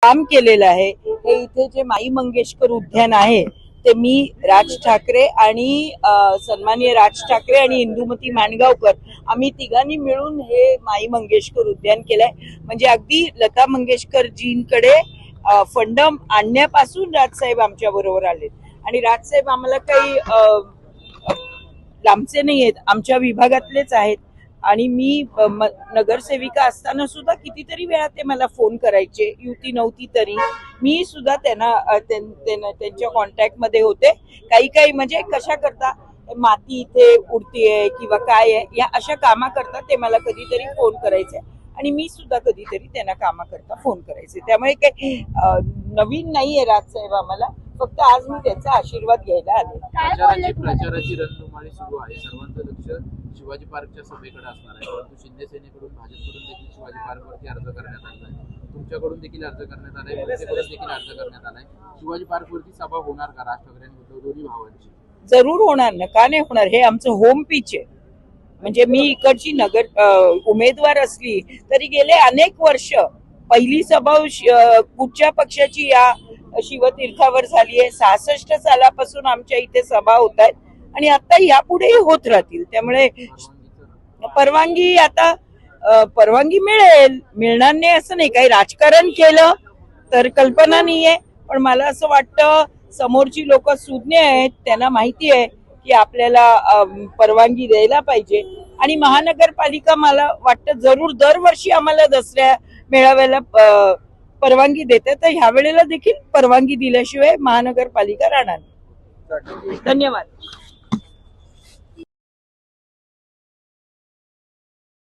काम केलेलं आहे। हे इथे जे माई मंगेशकर उद्यान आहे ते मी राज ठाकरे आणि सन्माननीय राज ठाकरे आणि इंदुमती माणगावकर आम्ही तिघांनी मिळून हे माई मंगेशकर उद्यान केलंय। म्हणजे अगदी लता मंगेशकरजींकडे फंड आणण्यापासून राजसाहेब आमच्या बरोबर आले आणि राजसाहेब आम्हाला काही लांबचे नाही आहेत, आमच्या विभागातलेच आहेत। आणि मी नगरसेविका असताना सुद्धा कितीतरी वेळा ते मला फोन करायचे, युती नव्हती तरी मी सुद्धा त्यांच्या कॉन्टॅक्ट मध्ये होते। काही म्हणजे कशा करता माती इथे उडतीये किंवा काय आहे या अशा कामा करता ते मला कधीतरी फोन करायचे आणि मी सुद्धा कधीतरी त्यांना कामा करता फोन करायचे। त्यामुळे काही नवीन नाहीये राजसाहेब आम्हाला, फक्त आज मी त्यांचा आशीर्वाद घ्यायला आले। प्रचाराची रणधुमाळी सुरू आहे, सर्वांचं लक्ष शिवाजी पार्कच्या सभेकडे असणार आहे, परंतु शिंदे सेनेकडून भाजपकडून देखील शिवाजी पार्कवरती अर्ज करण्यात आला आहे, तुमच्याकडून देखील अर्ज करण्यात आलाय, मनसेकडून देखील अर्ज करण्यात आलाय। शिवाजी पार्कवरती सभा होणार का राज ठाकरे आणि उद्धव दोन्ही भावांची? जरूर होणार ना, का नाही होणार? हे आमचं होम पिच आहे। म्हणजे मी इकडची उमेदवार असली तरी गेले अनेक वर्ष पहिली सभा कुठच्या पक्षाची या शिवतीर्थावर झाली आहे। 66 सालापासून आमच्या इथे सभा होत आहेत आणि आता यापुढेही होत राहतील। त्यामुळे परवानगी आता परवानगी मिळणार नाही असं नाही, काही राजकारण केलं तर कल्पना नाहीये, पण मला असं वाटतं समोरची लोक सुज्ञ आहेत, त्यांना माहिती आहे की आपल्याला परवानगी द्यायला पाहिजे। आणि महानगरपालिका मला वाटतं जरूर दरवर्षी आम्हाला दसऱ्या मेळाव्याला परवानगी देते, तर ह्या वेळेला देखील परवानगी दिल्याशिवाय महानगरपालिका राहणार नाही। धन्यवाद।